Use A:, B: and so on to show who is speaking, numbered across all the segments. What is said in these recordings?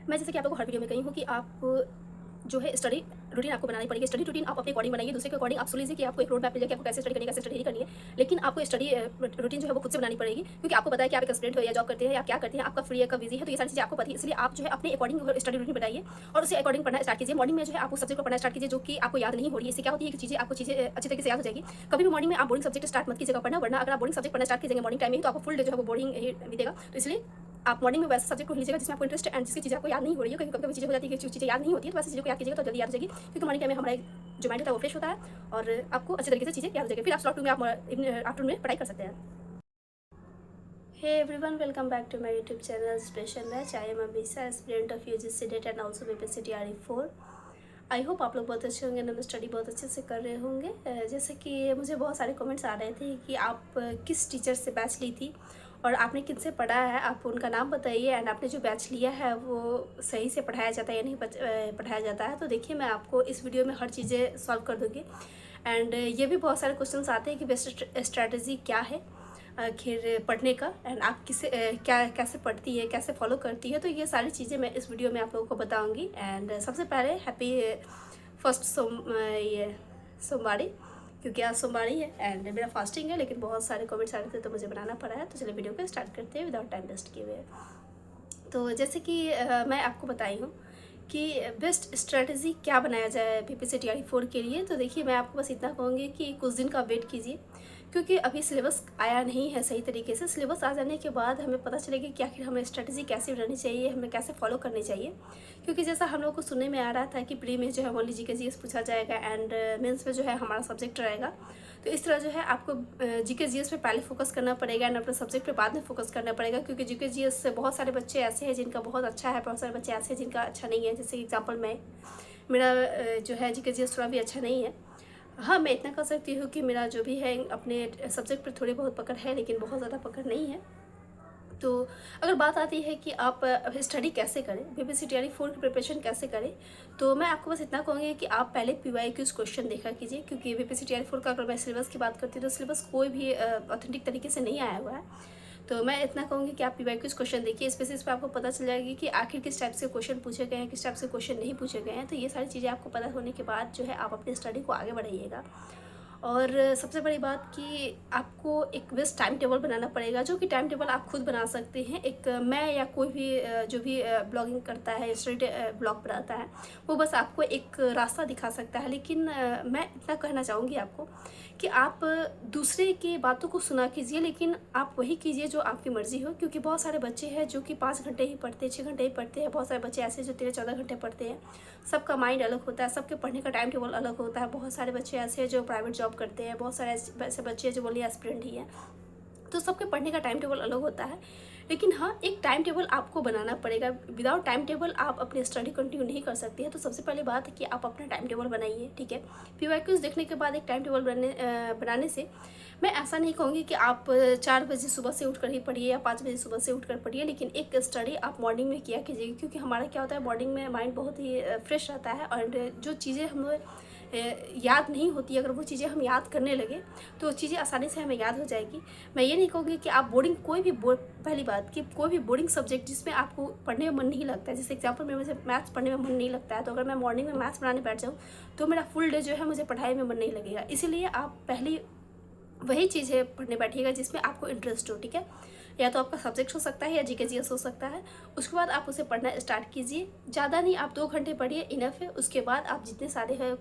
A: मैं जैसे कि आप लोगों को हर वीडियो में कही हूँ कि आप जो है स्टडी रूटीन आपको बनानी पड़ेगी। स्टडी रूटीन आप अपने अकॉर्डिंग बनाइए, दूसरे के अकॉर्डिंग आप सुन लीजिए कि आपको एक रोड मैप मिल जाए कि आपको कैसे स्टडी करनी है, कैसे स्टडी नहीं करनी है। लेकिन आपको स्टडी रूटीन जो है वो खुद से बनानी पड़ेगी, क्योंकि आपको पता है कि आप एक स्टूडेंट हो या जॉब करते हैं या क्या करते हैं, आपका फ्री है कब बिजी है, तो ये सारी चीज़ें आपको पता है। इसलिए आप जो है अपने अकॉर्डिंग स्टडी रूटीन बनाइए और उसे अकॉर्डिंग पढ़ना स्टार्ट कीजिए। मॉर्निंग में जो है आप उस सब्जेक्ट को पढ़ना स्टार्ट कीजिए जो कि आपको याद नहीं हो रही है। इससे क्या होती है कि चीज़ें अच्छी तरीके से याद हो जाएगी। कभी भी मॉर्निंग में आप बोरिंग सब्जेक्ट स्टार्ट मत कीजिएगा पढ़ना, वरना अगर आप बोरिंग सब्जेक्ट पढ़ना स्टार्ट कीजिएगा मॉर्निंग टाइम में, तो आपको फुल डे जो है वो बोरिंग ही बीतेगा। तो इसलिए आप मॉर्निंग में वैसे सब्जेक्ट को लीजिएगा जिसमें आपको इंटरेस्ट है एंड जिसकी चीज़ आपको याद नहीं हो रही है। कहीं कभी चीज़ें हो जाती है कि जो चीज़ें याद नहीं होती है, तो वैसे चीज़ों को याद कीजिएगा तो जल्दी याद हो जाएगी, क्योंकि मॉर्निंग टाइम में हमारा जो माइंड होता है वो फ्रेश होता है और आपको अच्छे तरीके से चीज़ें याद हो जाएगी। फिर आप स्लॉट 2 में आप आफ्टरनून में पढ़ाई कर सकते हैं। Hey everyone, welcome back to my YouTube channel special batch. I am Amisha, aspirant of UGC NET and also BPSC TRE 4। I hope आप लोग बहुत अच्छे होंगे एंड स्टडी बहुत अच्छे से कर रहे होंगे। जैसे कि मुझे बहुत सारे कमेंट्स आ रहे थे कि आप किस टीचर से बैच ली थी और आपने किनसे पढ़ा है, आप उनका नाम बताइए एंड आपने जो बैच लिया है वो सही से पढ़ाया जाता है या नहीं पढ़ाया जाता है। तो देखिए, मैं आपको इस वीडियो में हर चीज़ें सॉल्व कर दूँगी। एंड ये भी बहुत सारे क्वेश्चन आते हैं कि बेस्ट स्ट्रैटेजी क्या है आखिर पढ़ने का, एंड आप किसे क्या कैसे पढ़ती है, कैसे फॉलो करती है। तो ये सारी चीज़ें मैं इस वीडियो में आप लोगों को बताऊंगी। एंड सबसे पहले हैप्पी फर्स्ट ये सोमवारी, क्योंकि आज सोमवारी है एंड मेरा फास्टिंग है, लेकिन बहुत सारे कमेंट्स आ रहे थे तो मुझे बनाना पड़ा है। तो चलिए वीडियो को स्टार्ट करते हैं विदाउट टाइम वेस्ट किए हुए। तो जैसे कि मैं आपको बताई हूँ कि बेस्ट स्ट्रेटजी क्या बनाया जाए बीपीएससी टीआरई 4 के लिए। तो देखिए, मैं आपको बस इतना कहूँगी कि कुछ दिन का वेट कीजिए, क्योंकि अभी सिलेबस आया नहीं है सही तरीके से। सिलेबस आ जाने के बाद हमें पता चलेगा कि आखिर हमें स्ट्रेटजी कैसे बनानी चाहिए, हमें कैसे फॉलो करनी चाहिए। क्योंकि जैसा हम लोग को सुनने में आ रहा था कि प्री में जो है ओनली जीके जीएस पूछा जाएगा एंड मेंस में जो है हमारा सब्जेक्ट रहेगा। तो इस तरह जो है आपको जीके जीएस पे पहले फोकस करना पड़ेगा एंड अपने सब्जेक्ट पे बाद में फोकस करना पड़ेगा, क्योंकि जीके जीएस से बहुत सारे बच्चे ऐसे हैं जिनका बहुत अच्छा है, बहुत सारे बच्चे ऐसे हैं जिनका अच्छा नहीं है। जैसे एग्जाम्पल मेरा जो है जीके जीएस थोड़ा भी अच्छा नहीं है। हाँ, मैं इतना कह सकती हूँ कि मेरा जो भी है अपने सब्जेक्ट पर थोड़ी बहुत पकड़ है, लेकिन बहुत ज़्यादा पकड़ नहीं है। तो अगर बात आती है कि आप स्टडी कैसे करें, बीपीएससी टीआरई 4 की प्रिपरेशन कैसे करें, तो मैं आपको बस इतना कहूँगी कि आप पहले पीवाईक्यूज क्वेश्चन देखा कीजिए। क्योंकि बीपीएससी टीआरई 4 का अगर मैं सिलेबस की बात करती हूँ तो सिलेबस कोई भी ऑथेंटिक तरीके से नहीं आया हुआ है। तो मैं इतना कहूँगी कि आप पीवाईक्यूज क्वेश्चन देखिए, इस बेसिस पे आपको पता चल जाएगी कि आखिर किस टाइप से क्वेश्चन पूछे गए हैं, किस टाइप से क्वेश्चन नहीं पूछे गए हैं। तो ये सारी चीज़ें आपको पता होने के बाद जो है आप अपनी स्टडी को आगे बढ़ाइएगा। और सबसे बड़ी बात कि आपको एक बेस्ट टाइम टेबल बनाना पड़ेगा, जो कि टाइम टेबल आप खुद बना सकते हैं। एक मैं या कोई भी जो भी ब्लॉगिंग करता है, स्टडी ब्लॉग बनाता है, वो बस आपको एक रास्ता दिखा सकता है। लेकिन मैं इतना कहना चाहूँगी आपको कि आप दूसरे की बातों को सुना कीजिए, लेकिन आप वही कीजिए जो आपकी मर्ज़ी हो। क्योंकि बहुत सारे बच्चे हैं जो कि 5 घंटे ही पढ़ते हैं, 6 घंटे ही पढ़ते हैं। बहुत सारे बच्चे ऐसे जो 13-14 घंटे पढ़ते हैं। सबका माइंड अलग होता है, सबके पढ़ने का टाइम टेबल अलग होता है। बहुत सारे बच्चे ऐसे हैं जो प्राइवेट जॉब करते हैं, बहुत सारे ऐसे बच्चे हैं जो बोलिए एस्पिरेंट ही हैं। तो सबके पढ़ने का टाइम टेबल अलग होता है। लेकिन हाँ, एक टाइम टेबल आपको बनाना पड़ेगा। विदाउट टाइम टेबल आप अपनी स्टडी कंटिन्यू नहीं कर सकती है। तो सबसे पहले बात है कि आप अपना टाइम टेबल बनाइए, ठीक है। पीवाईक्यूज देखने के बाद एक टाइम टेबल बनाने से मैं ऐसा नहीं कहूँगी कि आप 4 बजे सुबह से उठकर ही पढ़िए या 5 बजे सुबह से उठकर पढ़िए, लेकिन एक स्टडी आप मॉर्निंग में किया कीजिए। क्योंकि हमारा क्या होता है, मॉर्निंग में माइंड बहुत ही फ्रेश रहता है और जो चीज़ें हमें याद नहीं होती, अगर वो चीज़ें हम याद करने लगे तो चीज़ें आसानी से हमें याद हो जाएगी। मैं ये नहीं कहूँगी कि आप बोर्डिंग कोई भी पहली बात कि कोई भी बोर्डिंग सब्जेक्ट जिसमें आपको पढ़ने में मन नहीं लगता है, जैसे एग्जाम्पल में मुझे मैथ्स पढ़ने में मन नहीं लगता है, तो अगर मैं मॉर्निंग में मैथ्स बनाने बैठ जाऊँ तो मेरा फुल डे जो है मुझे पढ़ाई में मन नहीं लगेगा। इसीलिए आप पहली वही चीज़ें पढ़ने बैठिएगा जिसमें आपको इंटरेस्ट हो, ठीक है। या तो आपका सब्जेक्ट हो सकता है या जीके जीएस हो सकता है। उसके बाद आप उसे पढ़ना स्टार्ट कीजिए। ज़्यादा नहीं, आप 2 घंटे पढ़िए, इनफ है। उसके बाद आप जितने सारे है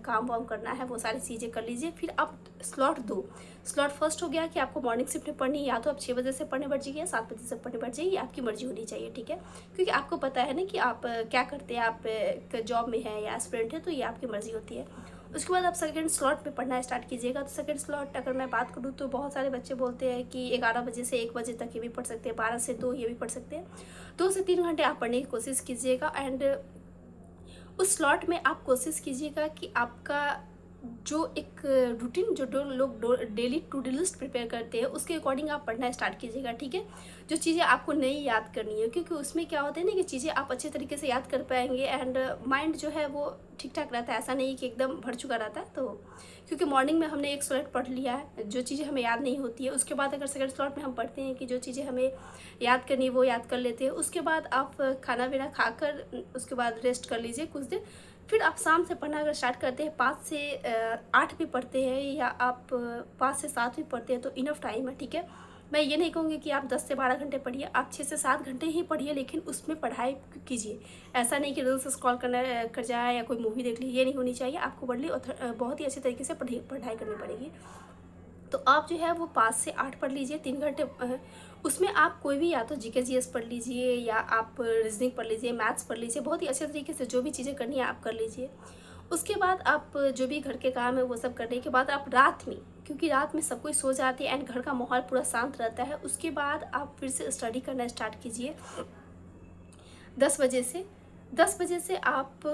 A: काम वाम करना है वो सारी चीज़ें कर लीजिए। फिर आप स्लॉट दो। स्लॉट फर्स्ट हो गया कि आपको मॉर्निंग शिफ्ट में पढ़नी है, या तो आप 6 बजे से पढ़ने बैठ जाइए या 7 बजे से पढ़ने बैठ जाइए, आपकी मर्जी होनी चाहिए, ठीक है। क्योंकि आपको पता है ना कि आप क्या करते हैं, आप जॉब में है या एस्पिरेंट है, तो ये आपकी मर्जी होती है। उसके बाद आप सेकंड स्लॉट में पढ़ना स्टार्ट कीजिएगा। तो सेकंड स्लॉट अगर मैं बात करूँ तो बहुत सारे बच्चे बोलते हैं कि 11 बजे से 1 बजे तक ये भी पढ़ सकते हैं, 12 से 2 ये भी पढ़ सकते हैं। 2 से 3 घंटे आप पढ़ने की कोशिश कीजिएगा। एंड उस स्लॉट में आप कोशिश कीजिएगा कि आपका जो एक रूटीन जो लोग daily to do list prepare करते हैं उसके अकॉर्डिंग आप पढ़ना स्टार्ट कीजिएगा, ठीक है। जो चीज़ें आपको नहीं याद करनी है, क्योंकि उसमें क्या होता है ना कि चीज़ें आप अच्छे तरीके से याद कर पाएंगे एंड माइंड जो है वो ठीक ठाक रहता है, ऐसा नहीं कि एकदम भर चुका रहता है। तो क्योंकि मॉर्निंग में हमने एक स्लॉट पढ़ लिया है, जो चीज़ें हमें याद नहीं होती है, उसके बाद अगर सेकंड स्लॉट में हम पढ़ते हैं कि जो चीज़ें हमें याद करनी है वो याद कर लेते हैं। उसके बाद आप खाना पीना खाकर उसके बाद रेस्ट कर लीजिए कुछ देर, फिर आप शाम से पढ़ना अगर स्टार्ट करते हैं, 5 से 8 भी पढ़ते हैं या आप 5 से 7 भी पढ़ते हैं तो इनफ टाइम है, ठीक है। मैं ये नहीं कहूँगी कि आप 10 से 12 घंटे पढ़िए, आप 6 से 7 घंटे ही पढ़िए, लेकिन उसमें पढ़ाई कीजिए। ऐसा नहीं कि रील्स स्क्रॉल करना कर जाए या कोई मूवी देख ली, ये नहीं होनी चाहिए। आपको बहुत ही अच्छे तरीके से पढ़ाई करनी पड़ेगी। तो आप जो है वो 5 से 8 पढ़ लीजिए, 3 घंटे उसमें आप कोई भी या तो जीके जीएस पढ़ लीजिए या आप रीजनिंग पढ़ लीजिए, मैथ्स पढ़ लीजिए, बहुत ही अच्छे तरीके से जो भी चीज़ें करनी है आप कर लीजिए। उसके बाद आप जो भी घर के काम है वो सब करने के बाद आप रात में, क्योंकि रात में सब कोई सो जाते हैं एंड घर का माहौल पूरा शांत रहता है, उसके बाद आप फिर से स्टडी करना स्टार्ट कीजिए 10 बजे से। 10 बजे से आप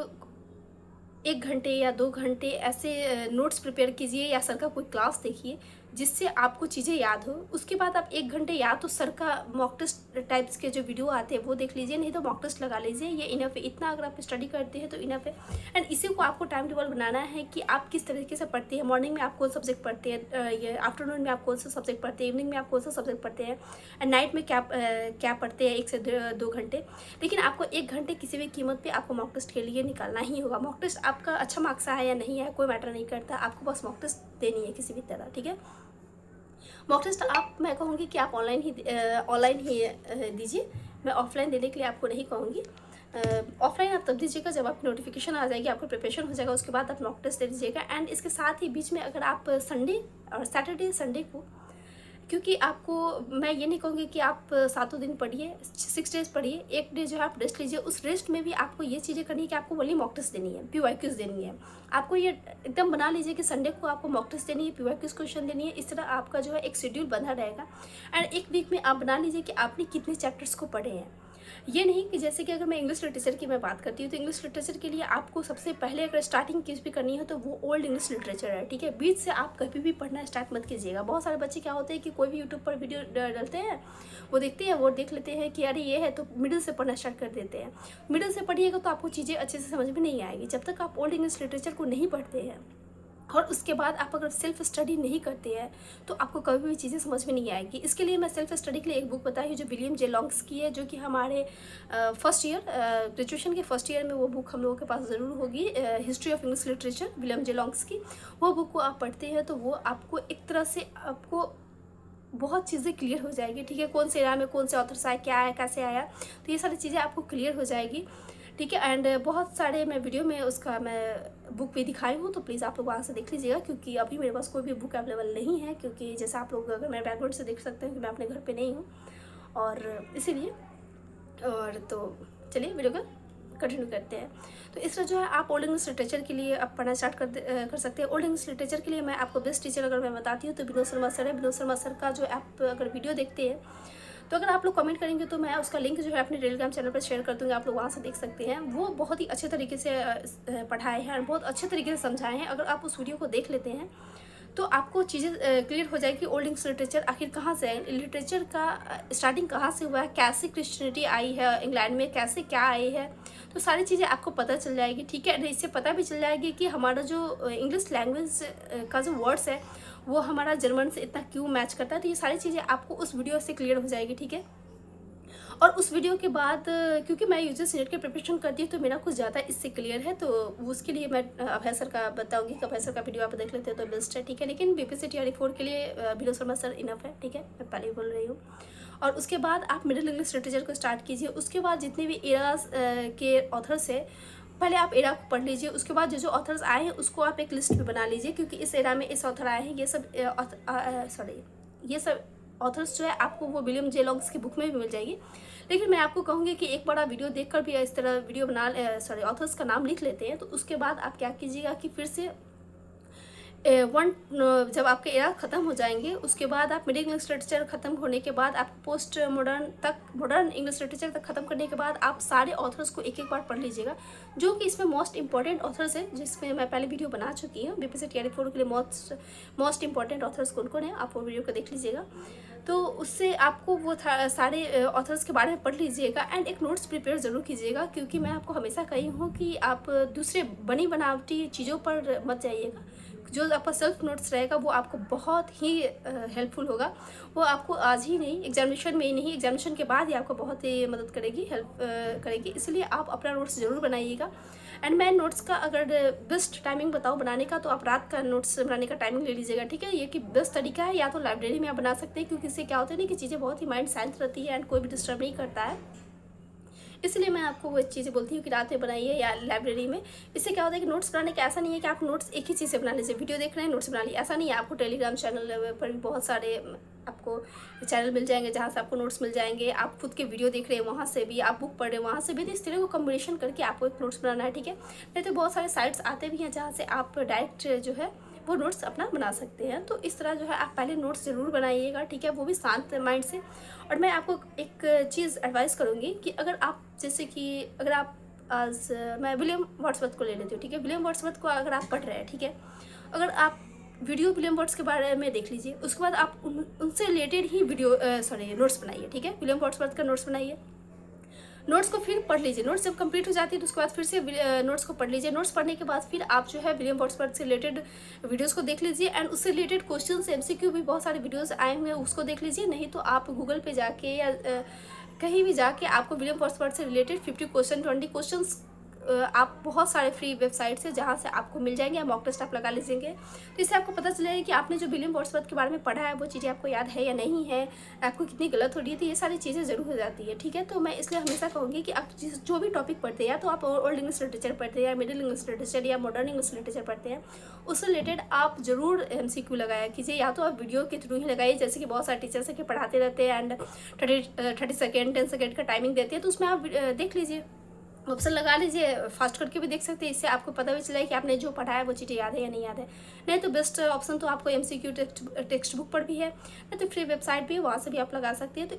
A: 1 घंटे या 2 घंटे ऐसे नोट्स प्रिपेयर कीजिए या सर का कोई क्लास देखिए जिससे आपको चीज़ें याद हो। उसके बाद आप 1 घंटे या तो सर का मॉक टेस्ट टाइप्स के जो वीडियो आते हैं वो देख लीजिए, नहीं तो मॉक टेस्ट लगा लीजिए, ये इनफ है। इतना अगर आप स्टडी करते हैं तो इनफ है। एंड इसी को आपको टाइम टेबल बनाना है कि आप किस तरीके से पढ़ते हैं। मॉर्निंग में आप कौन सा सब्जेक्ट पढ़ते हैं, ये आफ्टरनून में आप कौन सा सब्जेक्ट पढ़ते हैं, इवनिंग में आप कौन सा सब्जेक्ट पढ़ते हैं, एंड नाइट में क्या पढ़ते हैं 1 से 2 घंटे। लेकिन आपको 1 घंटे किसी भी कीमत पे आपको मॉक टेस्ट के लिए निकालना ही होगा। मॉक टेस्ट आपका अच्छा मार्क्स आया या नहीं है कोई मैटर नहीं करता, आपको बस मॉक टेस्ट देनी है किसी भी तरह, ठीक है। मॉक टेस्ट आप, मैं कहूँगी कि आप ऑनलाइन ही दीजिए, मैं ऑफलाइन देने के लिए आपको नहीं कहूँगी। ऑफलाइन आप तब दीजिएगा जब आपकी नोटिफिकेशन आ जाएगी, आपका प्रिपरेशन हो जाएगा, उसके बाद आप मॉक टेस्ट दे दीजिएगा। एंड इसके साथ ही बीच में अगर आप संडे और सैटरडे संडे को, क्योंकि आपको मैं ये नहीं कहूँगी कि आप 7 दिन पढ़िए, 6 डेज पढ़िए, 1 डे जो है आप रेस्ट लीजिए। उस रेस्ट में भी आपको ये चीज़ें करनी है कि आपको वही मॉक टेस्ट देनी है, PYQs देनी है। आपको ये एकदम बना लीजिए कि संडे को आपको मॉक टेस्ट देनी है, PYQs क्वेश्चन देनी है। इस तरह आपका जो है एक शेड्यूल बना रहेगा। एंड 1 वीक में आप बना लीजिए कि आपने कितने चैप्टर्स को पढ़े हैं। ये नहीं कि जैसे कि अगर मैं इंग्लिश लिटरेचर की मैं बात करती हूँ तो इंग्लिश लिटरेचर के लिए आपको सबसे पहले अगर स्टार्टिंग किस भी करनी है तो वो ओल्ड इंग्लिश लिटरेचर है, ठीक है। बीच से आप कभी भी पढ़ना स्टार्ट मत कीजिएगा। बहुत सारे बच्चे क्या होते हैं कि कोई भी यूट्यूब पर वीडियो डालते हैं, वो देखते हैं, वो देख लेते हैं कि अरे ये है, तो मिडिल से पढ़ना स्टार्ट कर देते हैं। मिडिल से पढ़िएगा तो आपको चीज़ें अच्छे से समझ में नहीं आएगी जब तक आप ओल्ड इंग्लिश लिटरेचर को नहीं पढ़ते हैं। और उसके बाद आप अगर सेल्फ स्टडी नहीं करते हैं तो आपको कभी भी चीज़ें समझ में नहीं आएगी। इसके लिए मैं सेल्फ स्टडी के लिए एक बुक बताई हूँ जो विलियम जे लॉन्ग्स की है, जो कि हमारे फर्स्ट ईयर ग्रेजुएशन के फर्स्ट ईयर में वो बुक हम लोगों के पास ज़रूर होगी, history of English literature William J longs की। वो बुक को आप पढ़ते हैं तो वो आपको एक तरह से आपको बहुत चीज़ें क्लियर हो जाएगी, ठीक है। कौन से एरा में कौन से ऑथर्स आए, क्या आया, कैसे आया, तो ये सारी चीज़ें आपको क्लियर हो जाएगी, ठीक है। एंड बहुत सारे मैं वीडियो में उसका मैं बुक भी दिखाई हूँ, तो प्लीज़ आप लोग वहाँ से देख लीजिएगा, क्योंकि अभी मेरे पास कोई भी बुक अवेलेबल नहीं है, क्योंकि जैसे आप लोग अगर मेरे बैकग्राउंड से देख सकते हैं कि मैं अपने घर पे नहीं हूँ, और इसीलिए। और तो चलिए वीडियो को कंटिन्यू करते हैं। तो इस तरह जो है आप ओल्ड इंग्लिश लिटरेचर के लिए आप पढ़ना स्टार्ट कर सकते हैं। ओल्ड इंग्लिश लिटरेचर के लिए मैं आपको बेस्ट टीचर अगर मैं बताती हूँ तो विनोद शर्मा सर है। विनोद शर्मा सर का जो आप अगर वीडियो देखते हैं तो अगर आप लोग कमेंट करेंगे तो मैं उसका लिंक जो है अपने टेलीग्राम चैनल पर शेयर कर दूँगी, आप लोग वहाँ से देख सकते हैं। वो बहुत ही अच्छे तरीके से पढ़ाए हैं और बहुत अच्छे तरीके से समझाए हैं। अगर आप उस वीडियो को देख लेते हैं तो आपको चीज़ें क्लियर हो जाएगी ओल्ड इंग्लिश लिटरेचर आखिर कहाँ से है, लिटरेचर का स्टार्टिंग कहाँ से हुआ है, कैसे क्रिश्चियनिटी आई है इंग्लैंड में, कैसे क्या आई है, तो सारी चीज़ें आपको पता चल जाएगी, ठीक है। इससे पता भी चल जाएगी कि हमारा जो इंग्लिश लैंग्वेज का जो वर्ड्स है वो हमारा जर्मन से इतना क्यों मैच करता है। तो ये सारी चीज़ें आपको उस वीडियो से क्लियर हो जाएगी, ठीक है। और उस वीडियो के बाद क्योंकि मैं यूजीसी नेट के प्रिपरेशन करती हूँ तो मेरा कुछ ज़्यादा इससे क्लियर है, तो उसके लिए मैं अभय सर का बताऊँगी कि अभय सर का वीडियो आप देख लेते हो तो बेस्ट है, ठीक है। लेकिन BPSC TRE 4 के लिए विनोद शर्मा सर इनफ है, ठीक है, मैं पहले ही बोल रही हूँ। और उसके बाद आप मिडिल इंग्लिश लिटरेचर को स्टार्ट कीजिए। उसके बाद जितने भी एराज के ऑथर्स है पहले आप एरा को पढ़ लीजिए। उसके बाद जो जो ऑथर्स आए हैं उसको आप एक लिस्ट में बना लीजिए, क्योंकि इस एरा में इस ऑथर आए हैं, ये सब ऑथर्स जो है आपको वो विलियम जे लॉन्ग्स की बुक में भी मिल जाएगी। लेकिन मैं आपको कहूँगी कि एक बड़ा वीडियो देखकर भी इस तरह वीडियो ऑथर्स का नाम लिख लेते हैं। तो उसके बाद आप क्या कीजिएगा कि फिर से वन जब आपके एरा ख़त्म हो जाएंगे उसके बाद आप मिडिल इंग्लिश लिटरेचर ख़त्म होने के बाद आप पोस्ट मॉडर्न इंग्लिश लिटरेचर तक ख़त्म करने के बाद आप सारे ऑथर्स को एक एक बार पढ़ लीजिएगा, जो कि इसमें मोस्ट इंपॉर्टेंट ऑथर्स है, जिसमें मैं पहले वीडियो बना चुकी हूँ बीपीएससी टीआरई 4 के लिए मोस्ट इंपॉर्टेंट ऑथर्स कौन कौन है, आप वो वीडियो को देख लीजिएगा। तो उससे आपको वो सारे ऑथर्स के बारे में पढ़ लीजिएगा एंड एक नोट्स प्रिपेयर ज़रूर कीजिएगा, क्योंकि मैं आपको हमेशा कही हूँ कि आप दूसरे बनी बनावटी चीज़ों पर मत जाइएगा। जो आपका सेल्फ नोट्स रहेगा वो आपको बहुत ही हेल्पफुल होगा। वो आपको आज ही नहीं, एग्जामिनेशन में ही नहीं, एग्जामिनेशन के बाद ही आपको बहुत ही मदद करेगी, हेल्प करेगी। इसलिए आप अपना नोट्स ज़रूर बनाइएगा। एंड मैं नोट्स का अगर बेस्ट टाइमिंग बताऊँ बनाने का, तो आप रात का नोट्स बनाने का टाइमिंग ले लीजिएगा, ठीक है। ये कि बेस्ट तरीका है, या तो लाइब्रेरी में आप बना सकते हैं, क्योंकि इससे क्या होता है ना कि चीज़ें बहुत ही माइंड शांत रहती है एंड कोई भी डिस्टर्ब नहीं करता है। इसलिए मैं आपको वो चीज़ें बोलती हूँ कि रात में बनाइए या लाइब्रेरी में। इससे क्या होता है कि नोट्स बनाने का ऐसा नहीं है कि आप नोट्स एक ही चीज़ से बना लीजिए, वीडियो देख रहे हैं नोट्स बना लिए, ऐसा नहीं है। आपको टेलीग्राम चैनल पर भी बहुत सारे आपको चैनल मिल जाएंगे जहाँ से आपको नोट्स मिल जाएंगे। आप खुद के वीडियो देख रहे हैं वहाँ से भी, आप बुक पढ़ रहे हैं वहाँ से भी, तो इस तरह को कॉम्बिनेशन करके आपको एक नोट्स बनाना है, ठीक है। नहीं तो बहुत सारे साइट्स आते भी हैं जहाँ से आप डायरेक्ट जो है वो नोट्स अपना बना सकते हैं। तो इस तरह जो है आप पहले नोट्स ज़रूर बनाइएगा, ठीक है, वो भी शांत माइंड से। और मैं आपको एक चीज़ एडवाइस करूँगी कि अगर आप जैसे कि अगर आप आज मैं विलियम वर्ड्सवर्थ को ले लेती हूँ, ठीक है। विलियम वर्ड्सवर्थ को अगर आप पढ़ रहे हैं, ठीक है, अगर आप वीडियो विलियम वर्ड्स के बारे में देख लीजिए, उसके बाद आप उनसे रिलेटेड ही नोट्स बनाइए, ठीक है। विलियम वर्ड्सवर्थ का नोट्स बनाइए, नोट्स को फिर पढ़ लीजिए। नोट्स जब कंप्लीट हो जाती है तो उसके बाद फिर से नोट्स को पढ़ लीजिए। नोट्स पढ़ने के बाद फिर आप जो है विलियम वर्ड्सवर्थ से रिलेटेड वीडियोस को देख लीजिए एंड उससे रिलेटेड क्वेश्चन एमसीक्यू भी बहुत सारे वीडियोस आए हुए हैं, उसको देख लीजिए। नहीं तो आप गूगल पे जाके या कहीं भी जाके आपको विलियम वर्ड्सवर्थ से रिलेटेड 50 क्वेश्चन 20 क्वेश्चन आप बहुत सारे फ्री वेबसाइट से जहाँ से आपको मिल जाएंगे, या मॉक टेस्ट आप लगा लीजिएंगे। तो इससे आपको पता चलेगा कि आपने जो विलियम वर्ड्सवर्थ के बारे में पढ़ा है वो चीज़ें आपको याद है या नहीं है, आपको कितनी गलत हो रही है, तो ये सारी चीज़ें ज़रूर हो जाती है, ठीक है। तो मैं इसलिए हमेशा कहूँगी कि आप जो भी टॉपिक पढ़ते हैं, या तो आप ओल्ड इंग्लिश लिटरेचर पढ़ते हैं या मिडिल इंग्लिश लिटरेचर या मॉडर्न इंग्लिश लिटरेचर पढ़ते हैं, उससे रिलेटेड आप ज़रूर MCQ लगाया कीजिए, या तो आप वीडियो के थ्रू ही लगाइए। जैसे कि बहुत सारे टीचर्स हैं कि पढ़ाते रहते हैं एंड 30 सेकेंड 10 सेकेंड का टाइमिंग देते हैं, तो उसमें आप देख लीजिए, ऑप्शन लगा लीजिए, फास्ट करके भी देख सकते हैं। इससे आपको पता भी चला कि आपने जो पढ़ा है वो चीज़ें याद है या नहीं याद है। नहीं तो बेस्ट ऑप्शन तो आपको MCQ टेक्स्ट बुक पर भी है, नहीं तो फ्री वेबसाइट भी है, वहाँ से भी आप लगा सकते हैं। तो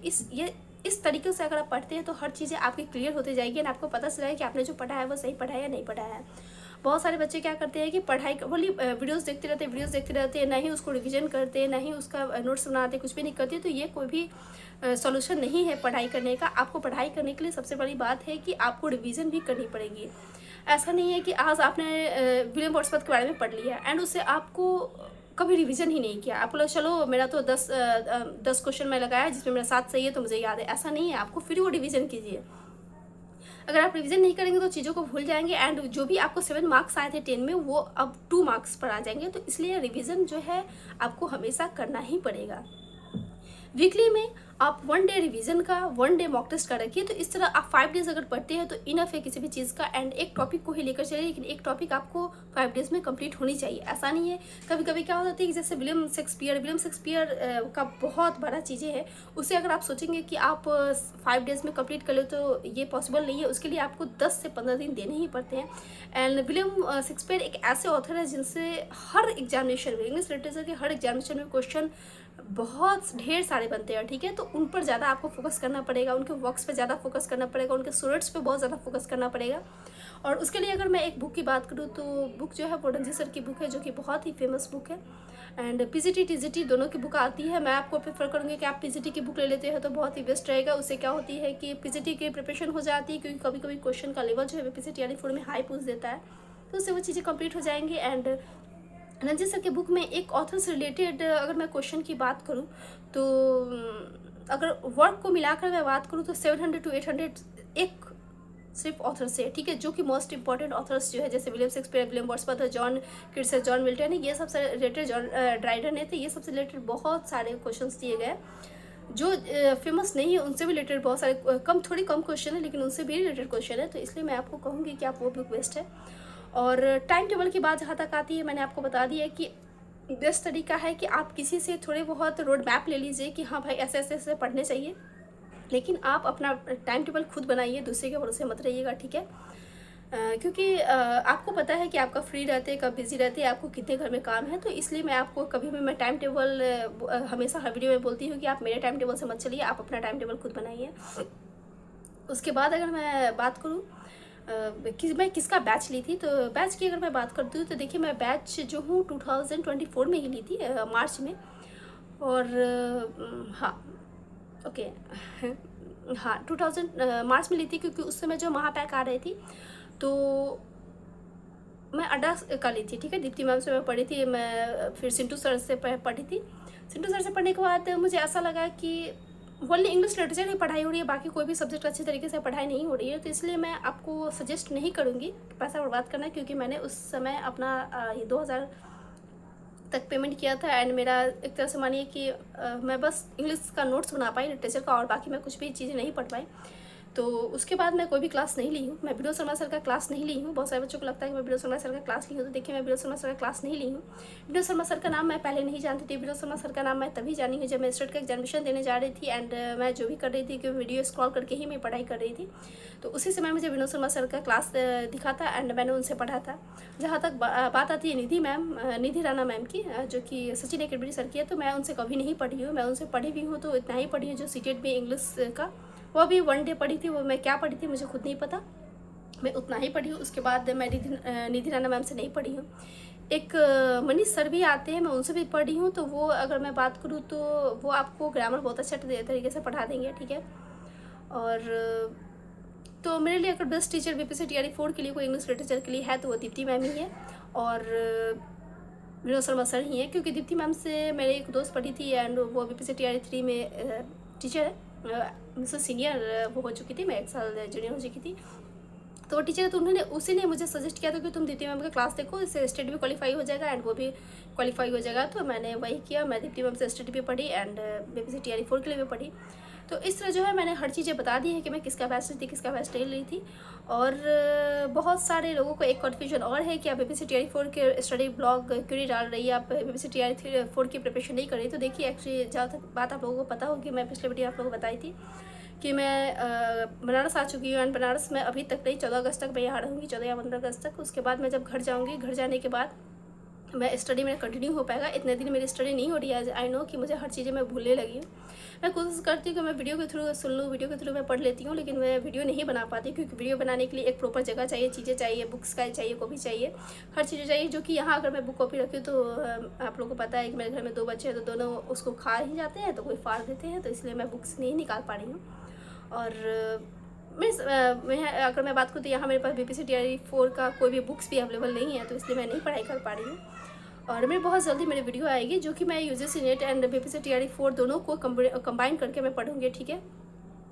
A: इस तरीके से अगर आप पढ़ते हैं तो हर चीज़ें आपकी क्लियर होती जाएगी और आपको पता चलेगा कि आपने जो पढ़ा है वो सही पढ़ा है या नहीं पढ़ा है। बहुत सारे बच्चे क्या करते हैं कि पढ़ाई बोली वीडियोस देखते रहते हैं, ना ही उसको रिवीजन करते हैं, ना ही उसका नोट्स बनाते, कुछ भी नहीं करते। तो ये कोई भी सॉल्यूशन नहीं है पढ़ाई करने का। आपको पढ़ाई करने के लिए सबसे बड़ी बात है कि आपको रिवीजन भी करनी पड़ेगी। ऐसा नहीं है कि आज आपने विलियम वर्ड्सवर्थ के बारे में पढ़ लिया एंड उससे आपको कभी रिवीजन ही नहीं किया। आप लोग चलो मेरा तो 10 क्वेश्चन मैं लगाया जिसमें मेरा 7 सही है तो मुझे याद है, ऐसा नहीं है। आपको फिर वो रिवीजन कीजिए। अगर आप रिवीजन नहीं करेंगे तो चीज़ों को भूल जाएंगे एंड जो भी आपको 7 मार्क्स आए थे 10 में वो अब 2 मार्क्स पर आ जाएंगे। तो इसलिए रिवीजन जो है आपको हमेशा करना ही पड़ेगा। वीकली में आप 1 डे रिवीजन का 1 डे मॉक टेस्ट का रखिए। तो इस तरह आप 5 डेज अगर पढ़ते हैं तो इनफ है किसी भी चीज़ का। एंड एक टॉपिक को ही लेकर चलिए, लेकिन एक टॉपिक आपको 5 डेज में कंप्लीट होनी चाहिए। ऐसा नहीं है, कभी कभी क्या होता है कि जैसे विलियम शेक्सपियर का बहुत बड़ा चीज़ें है, उसे अगर आप सोचेंगे कि आप 5 डेज में कंप्लीट कर ले तो ये पॉसिबल नहीं है। उसके लिए आपको 10 से 15 दिन देने ही पड़ते हैं। एंड विलियम शेक्सपियर एक ऐसे ऑथर है जिनसे हर एग्जामिनेशन में, इंग्लिश लिटरेचर के हर एग्जामिनेशन में क्वेश्चन बहुत ढेर सारे बनते हैं, ठीक है। तो उन पर ज़्यादा आपको फोकस करना पड़ेगा, उनके वर्क्स पे ज़्यादा फोकस करना पड़ेगा, उनके स्टूडेंट्स पे बहुत ज़्यादा फोकस करना पड़ेगा। और उसके लिए अगर मैं एक बुक की बात करूँ तो बुक जो है वो रणजीत सर की बुक है, जो कि बहुत ही फेमस बुक है। एंड PGT TGT दोनों की बुक आती है। मैं आपको प्रेफर करूँगी कि आप PGT की बुक ले लेते हैं तो बहुत ही बेस्ट रहेगा। उससे क्या होती है कि PGT की प्रिपरेशन हो जाती है, क्योंकि कभी कभी क्वेश्चन का लेवल जो है PGT यानी 4 में हाई पूछ देता है, तो उससे वो चीज़ें कंप्लीट हो जाएंगी। एंड रणजीत सर के बुक में एक ऑथर से रिलेटेड अगर मैं क्वेश्चन की बात करूं तो अगर वर्क को मिलाकर मैं बात करूं तो 700 to 800 एक सिर्फ ऑथर से, ठीक है, जो कि मोस्ट इंपॉर्टेंट ऑथर्स जो है जैसे William Shakespeare, William Wordsworth, John Keats, John Milton है, ये सबसे रिलेटेड, जॉन ड्राइडन है, तो ये सबसे रिलेटेड बहुत सारे क्वेश्चन दिए गए। जो फेमस नहीं है उनसे भी रिलेटेड बहुत सारे थोड़ी कम क्वेश्चन है, लेकिन उनसे भी रिलेटेड क्वेश्चन है। तो इसलिए मैं आपको कहूँगी कि आप वो बुक बेस्ट है। और टाइम टेबल की बात जहाँ तक आती है, मैंने आपको बता दिया कि बेस्ट तरीका है कि आप किसी से थोड़े बहुत रोड मैप ले लीजिए कि हाँ भाई ऐसे ऐसे ऐसे पढ़ने चाहिए, लेकिन आप अपना टाइम टेबल खुद बनाइए, दूसरे के भरोसे मत रहिएगा, ठीक है। क्योंकि आपको पता है कि आपका फ्री रहते हैं, कब बिज़ी रहते हैं, आपको कितने घर में काम है, तो इसलिए मैं आपको कभी भी मैं टाइम टेबल हमेशा हर वीडियो में बोलती हूँ कि आप मेरे टाइम टेबल से मत चलिए, आप अपना टाइम टेबल खुद बनाइए। उसके बाद अगर मैं बात करूँ कि मैं किसका बैच ली थी, तो बैच की अगर मैं बात करती हूँ तो देखिए मैं बैच जो हूँ 2024 में ही ली थी, मार्च में। और हाँ, ओके हाँ 2000 मार्च में ली थी, क्योंकि उस समय जो महापैक आ रही थी तो मैं अड्डा का ली थी, ठीक है। दीप्ति मैम से मैं पढ़ी थी, मैं फिर सिंटू सर से पढ़ी थी। सिंटू सर से पढ़ने के बाद मुझे ऐसा लगा कि ओनली इंग्लिश लिटरेचर ही पढ़ाई हो रही है, बाकी कोई भी सब्जेक्ट अच्छे तरीके से पढ़ाई नहीं हो रही है, तो इसलिए मैं आपको सजेस्ट नहीं करूँगी पैसा बर्बाद करना, क्योंकि मैंने उस समय अपना ये 2000 तक पेमेंट किया था। एंड मेरा एक तरह से मानिए कि मैं बस इंग्लिश का नोट्स बना पाई लिटरेचर का, और बाकी मैं कुछ भी चीज़ें नहीं पढ़ पाई। तो उसके बाद मैं कोई भी क्लास नहीं ली हूँ, मैं विनोद शर्मा सर का क्लास नहीं ली हूँ। बहुत सारे बच्चों को लगता है कि मैं विनोद शर्मा सर का क्लास ली हूँ, तो देखिए मैं विनोद शर्मा सर का क्लास नहीं ली हूँ। विनोद शर्मा सर का नाम मैं पहले नहीं जानती थी, विनोद शर्मा सर का नाम मैं तभी जानी हूँ जब मैं स्टेट का एग्जामिनेशन देने जा रही थी। एंड मैं जो भी कर रही थी कि वीडियो स्क्रॉल करके ही मैं पढ़ाई कर रही थी, तो उसी समय मुझे विनोद शर्मा सर का क्लास दिखा था एंड मैंने उनसे पढ़ा था। जहाँ तक बात आती है निधि मैम, निधि राणा मैम की, जो कि सचिन एकेडमी सर की है, तो मैं उनसे कभी नहीं पढ़ी हूँ। मैं उनसे पढ़ी भी हूँ तो इतना ही पढ़ी हूँ जो सीटेट में इंग्लिश का, वो भी वन डे पढ़ी थी। वो मैं क्या पढ़ी थी मुझे खुद नहीं पता, मैं उतना ही पढ़ी हूँ। उसके बाद मैं निधि राणा मैम से नहीं पढ़ी हूँ। एक मनीष सर भी आते हैं, मैं उनसे भी पढ़ी हूँ, तो वो अगर मैं बात करूँ तो वो आपको ग्रामर बहुत अच्छा तरीके से पढ़ा देंगे, ठीक है। और तो मेरे लिए अगर बेस्ट टीचर बीपीएससी टीआरई 4 के लिए कोई इंग्लिश लिटरेचर के लिए है तो वो दीप्ति मैम ही है, और विनोद शर्मा सर ही हैं, क्योंकि दीप्ति मैम से मेरी एक दोस्त पढ़ी थी एंड वो बीपीएससी टीआरई 3 में टीचर है। मुझसे सीनियर वो हो चुकी थी, मैं 1 साल जूनियर हो चुकी थी, तो वो टीचर है। तो उन्होंने उसी ने मुझे सजेस्ट किया था कि तुम दीप्ति मैम का क्लास देखो, इससे स्टेट भी क्वालिफाई हो जाएगा एंड वो भी क्वालिफाई हो जाएगा। तो मैंने वही किया, मैं दीप्ति मैम से स्टेट भी पढ़ी एंड बीपीएससी टीआरई 4 के लिए भी पढ़ी। तो इस तरह जो है मैंने हर चीज़ें बता दी है कि मैं किसका बैच ली थी, किसका बैच नहीं ली थी। और बहुत सारे लोगों को एक कन्फ्यूजन और है कि आप बीपीएससी टीआरई 4 के स्टडी ब्लॉग क्यों नहीं डाल रही है, आप बीपीएससी टीआरई 4 की प्रिपरेशन नहीं कर रही। तो देखिए एक्चुअली जहाँ तक बात आप लोगों को पता होगी, मैं पिछले वीडियो आप लोगों को बताई थी कि मैं बनारस आ चुकी हूँ एंड बनारस में अभी तक नहीं, 14 अगस्त तक मैं यहाँ रहूँगी, 14 या 15 अगस्त तक। उसके बाद मैं जब घर जाऊँगी, घर जाने के बाद मैं स्टडी मेरा कंटिन्यू हो पाएगा। इतने दिन मेरी स्टडी नहीं हो रही है, आई नो कि मुझे हर चीज़ें मैं भूलने लगी हूँ। मैं कोशिश करती हूँ कि मैं वीडियो के थ्रू सुन लूँ, वीडियो के थ्रू मैं पढ़ लेती हूँ, लेकिन मैं वीडियो नहीं बना पाती, क्योंकि वीडियो बनाने के लिए एक प्रॉपर जगह चाहिए, चीज़ें चाहिए, बुक्स का चाहिए, कॉपी चाहिए, हर चीज़ें चाहिए। जो कि यहाँ अगर मैं बुक कॉपी रखी तो आप लोगों को पता है कि मेरे घर में 2 बच्चे हैं, तो दोनों उसको खा ही जाते हैं, तो कोई फाड़ देते हैं, तो इसलिए मैं बुक्स नहीं निकाल पा रही हूँ। और मैं अगर मैं बात करूँ तो यहाँ मेरे पास बीपीएससी टीआरई 4 का कोई भी बुक्स भी अवेलेबल नहीं है, तो इसलिए मैं नहीं पढ़ाई कर पा रही हूँ। और मेरी बहुत जल्दी मेरी वीडियो आएगी जो कि मैं UGC NET and BPSC TRE 4 दोनों को कंबाइन करके मैं पढ़ूंगी, ठीक है।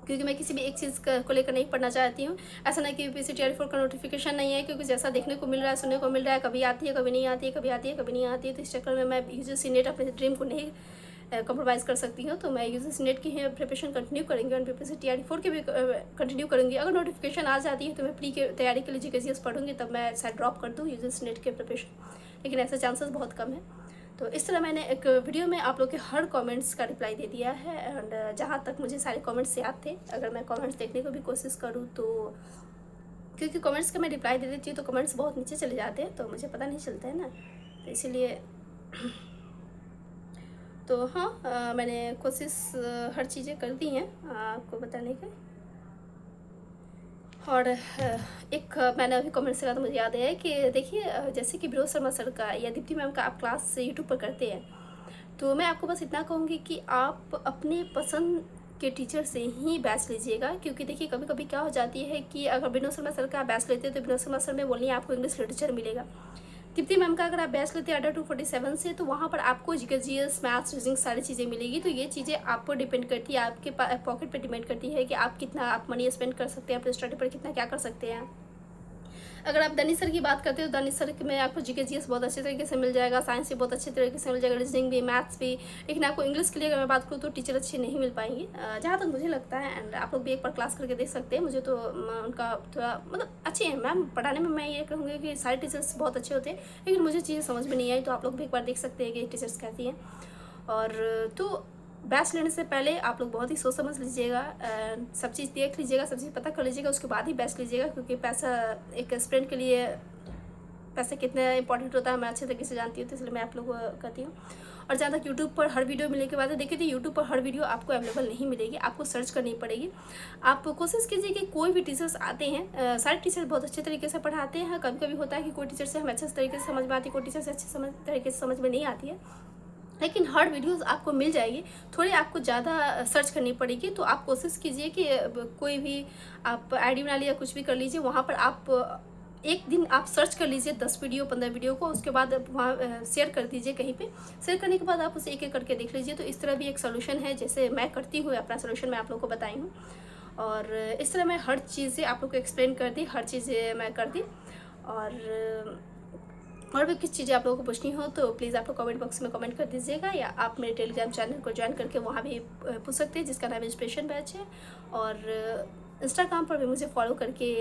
A: क्योंकि मैं किसी भी एक चीज़ को लेकर नहीं पढ़ना चाहती हूँ। ऐसा नहीं कि बीपीएससी टीआरई 4 का नोटिफिकेशन नहीं है, क्योंकि जैसा देखने को मिल रहा है, सुनने को मिल रहा है, कभी आती है, कभी नहीं आती है, कभी आती है, कभी नहीं आती है, तो इस चक्कर में मैं यूजीसी नेट अपने ड्रीम को नहीं कम्प्रोमाइज़ कर सकती हूँ। तो मैं यूजीसी नेट की ही प्रिपरेशन कंटिन्यू करेंगी और बीपीएससी टीआरई 4 की भी कंटिन्यू करूँगी। अगर नोटिफिकेशन आ जाती है तो मैं प्री की तैयारी के लिए जीकेजीएस पढ़ूंगी, तब मैं शायद ड्रॉप कर दूँ यूजीसी नेट के प्रिपरेशन, लेकिन ऐसे चांसेस बहुत कम है। तो इस तरह मैंने एक वीडियो में आप लोग के हर कमेंट्स का रिप्लाई दे दिया है। एंड जहाँ तक मुझे सारे कमेंट्स याद थे, अगर मैं कमेंट्स देखने को भी कोशिश करूँ तो, क्योंकि कमेंट्स का मैं रिप्लाई दे देती हूँ तो कमेंट्स बहुत नीचे चले जाते हैं, तो मुझे पता नहीं चलता है ना, तो इसीलिए तो हाँ मैंने कोशिश हर चीज़ें कर दी हैं आपको बताने के। और एक मैंने अभी कमेंट से कहा तो मुझे याद है कि देखिए जैसे कि विनोद शर्मा सर का या दीप्ति मैम का आप क्लास यूट्यूब पर करते हैं, तो मैं आपको बस इतना कहूँगी कि आप अपने पसंद के टीचर से ही बैच लीजिएगा। क्योंकि देखिए कभी कभी क्या हो जाती है कि अगर विनोद शर्मा सर का बैच लेते हैं तो विनोद शर्मा सर में बोलिए आपको इंग्लिश लिटरेचर मिलेगा। दीप्ति मैम का अगर आप बैच लेते हैं अड्डा 247 से, तो वहाँ पर आपको जीएस, मैथ्स, रीजनिंग सारी चीज़ें मिलेगी। तो ये चीज़ें आप पर डिपेंड करती है, आपके पॉकेट पे डिपेंड करती है कि आप कितना आप मनी स्पेंड कर सकते हैं अपने स्टडी पर, कितना क्या कर सकते हैं। अगर आप दानिश सर की बात करते हो, दानिश सर में आपको जीएस बहुत अच्छे तरीके से मिल जाएगा, साइंस भी बहुत अच्छे तरीके से मिल जाएगा, रीजनिंग भी, मैथ्स भी। लेकिन आपको इंग्लिश के लिए अगर मैं बात करूँ तो टीचर अच्छे नहीं मिल पाएंगे, जहाँ तक मुझे लगता है। एंड आप लोग भी एक बार क्लास करके देख सकते हैं। मुझे तो उनका थोड़ा मतलब अच्छे हैं मैम पढ़ाने में, मैं ये कहूँगी कि सारे टीचर्स बहुत अच्छे होते हैं, लेकिन मुझे चीज़ें समझ में नहीं आई, तो आप लोग भी एक बार देख सकते हैं कि टीचर्स कहती हैं। और तो बेस्ट लेने से पहले आप लोग बहुत ही सोच समझ लीजिएगा, सब चीज़ देख लीजिएगा, सब चीज़ पता कर लीजिएगा, उसके बाद ही बेस्ट लीजिएगा। क्योंकि पैसा एक स्टूडेंट के लिए पैसा कितना इंपॉर्टेंट होता है मैं अच्छे तरीके से जानती हूँ, तो इसलिए मैं आप लोगों को कहती हूँ। और जहाँ तक यूट्यूब पर हर वीडियो मिलने के बाद देखिए, तो यूट्यूब पर हर वीडियो आपको अवेलेबल नहीं मिलेगी, आपको सर्च करनी पड़ेगी। आप कोशिश कीजिए कि कोई भी टीचर्स आते हैं, सारे टीचर बहुत अच्छे तरीके से पढ़ाते हैं। कभी कभी होता है कि कोई टीचर से हमें अच्छे तरीके से समझ में आती है, कोई टीचर से अच्छे तरीके से समझ में नहीं आती है, लेकिन हर वीडियोस आपको मिल जाएगी। थोड़ी आपको ज़्यादा सर्च करनी पड़ेगी। तो आप कोशिश कीजिए कि कोई भी आप आईडी बना लिया, कुछ भी कर लीजिए, वहाँ पर आप एक दिन आप सर्च कर लीजिए 10 वीडियो 15 वीडियो को, उसके बाद वहाँ शेयर कर दीजिए कहीं पे। शेयर करने के बाद आप उसे एक एक करके देख लीजिए। तो इस तरह भी एक सोल्यूशन है, जैसे मैं करती हूँ, अपना सोल्यूशन मैं आप लोग को बताई हूँ। और इस तरह मैं हर चीज़ें आप लोग को एक्सप्लेन कर दी, हर चीज़ें मैं कर दी। और भी किस चीज़ें आप लोगों को पूछनी हो तो प्लीज़ आप लोग कमेंट बॉक्स में कमेंट कर दीजिएगा, या आप मेरे टेलीग्राम चैनल को ज्वाइन करके वहाँ भी पूछ सकते हैं, जिसका नाम इंस्पिरेशन बैच है। और इंस्टाग्राम पर भी मुझे फॉलो करके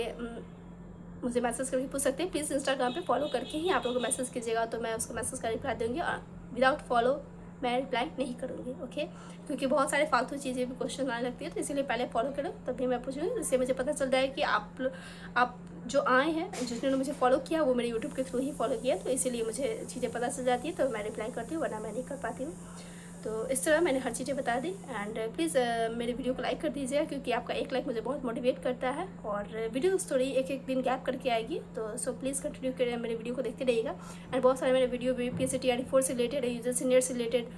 A: मुझे मैसेज करके पूछ सकते हैं। प्लीज़ इंस्टाग्राम पे फॉलो करके ही आप लोगों को मैसेज कीजिएगा, तो मैं उसको मैसेज का रिप्लाई दूँगी। और विदाउट फॉलो मैं रिप्लाई नहीं करूँगी, ओके। क्योंकि बहुत सारे फालतू चीज़ें भी क्वेश्चन आने लगती है, तो इसीलिए पहले फॉलो करो तभी मैं पूछूँगी, जिससे मुझे पता चल जाए कि आप जो आए हैं, जिन्होंने मुझे फॉलो किया वो मेरे यूट्यूब के थ्रू ही फॉलो किया, तो इसीलिए मुझे चीज़ें पता चल जाती है, तो मैं रिप्लाई करती हूँ, वरना मैं नहीं कर पाती हूँ। तो इस तरह मैंने हर चीज़ें बता दी। एंड प्लीज़ मेरे वीडियो को लाइक कर दीजिएगा, क्योंकि आपका एक लाइक मुझे बहुत मोटिवेट करता है। और वीडियो थोड़ी एक दिन गैप करके आएगी, तो सो प्लीज़ कंटिन्यू करें, मेरे वीडियो को देखते रहिएगा। एंड बहुत सारे मेरे वीडियो भी PSC-TRD 4 से रिलेटेड, यूजर सीनियर से रिलेटेड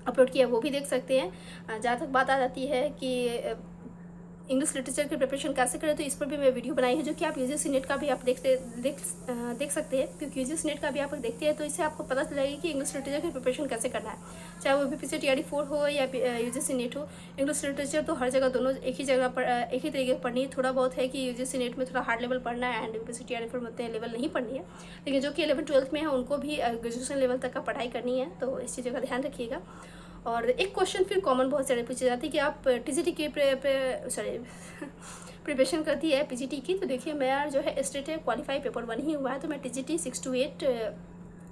A: अपलोड किया, वो भी देख सकते हैं। जहाँ तक बात आ जाती है कि इंग्लिश लिटरेचर की प्रिपरेशन कैसे करें, तो इस पर भी मैं वीडियो बनाई है, जो कि आप UGC नेट का भी आप देख सकते हैं। क्योंकि UGC नेट का भी आप देखते हैं तो इससे आपको पता चलेगी कि इंग्लिश लिटरेचर की प्रिपरेशन कैसे करना है, चाहे वो PSC-TRD 4 हो या UGC नेट हो। इंग्लिश लिटरेचर तो हर जगह दोनों एक ही जगह पर एक ही तरीके से पढ़नी है। थोड़ा बहुत है कि UGC नेट में थोड़ा हार्ड लेवल पढ़ना है, एंड PSC-TRD 4 में उतने लेवल नहीं पढ़नी है। लेकिन जो कि 11th-12th में है उनको भी ग्रेजुएशन लेवल तक का पढ़ाई करनी है, तो इस चीज़ों का ध्यान रखिएगा। और एक क्वेश्चन फिर कॉमन बहुत सारे पूछे जाते हैं कि आप TGT की प्रिपरेशन करती है PGT की। तो देखिए मेरा जो है स्टेट है क्वालिफाई पेपर 1 ही हुआ है, तो मैं TGT 6 to 8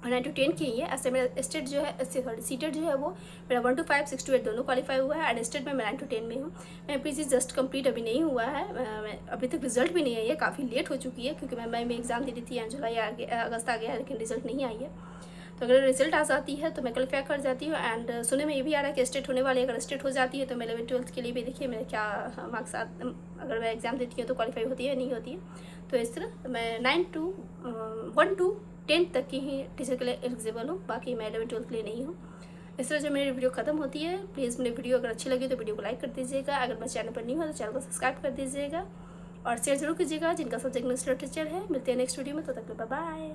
A: 9 to 10 की ही है। ऐसे मेरा स्टेट जो है सीटेट जो है वो मेरा 1 to 5 6 to 8 दोनों क्वालिफाई हुआ है, एंड स्टेट में मैं 9 to 10 में हूँ। मैं PG जस्ट कंप्लीट अभी नहीं हुआ है, मैं अभी तक रिजल्ट भी नहीं आई है, काफ़ी लेट हो चुकी है, क्योंकि मैं मई में एग्ज़ाम दे दी थी, एंड जुलाई अगस्त आ गया है, लेकिन रिजल्ट नहीं आई है। तो अगर रिजल्ट आ जाती है तो मैं क्वालिफाई कर जाती हूँ। एंड सुनने में ये भी आ रहा है कि स्टेट होने वाली है, अगर स्टेट हो जाती है तो मैं 11th-12th के लिए भी देखिए मेरे क्या मार्क्स अगर मैं एग्ज़ाम देती हूँ तो क्वालिफाई होती है नहीं होती है। तो इस तरह मैं 1 to 10 तक की ही टीचर के लिए एलिजिबल हूँ, बाकी मैं 11th-12th के लिए नहीं हूँ। इस तरह जब मेरी वीडियो खत्म होती है, प्लीज़ मेरी वीडियो अगर अच्छी लगी तो वीडियो को लाइक कर दीजिएगा। अगर मैं चैनल पर नहीं हो तो चैनल को सब्सक्राइब कर दीजिएगा, और शेयर जरूर कीजिएगा जिनका सब्जेक्ट इंग्लिश लिटरेचर है। मिलते हैं नेक्स्ट वीडियो में, तो तक बाय बाय।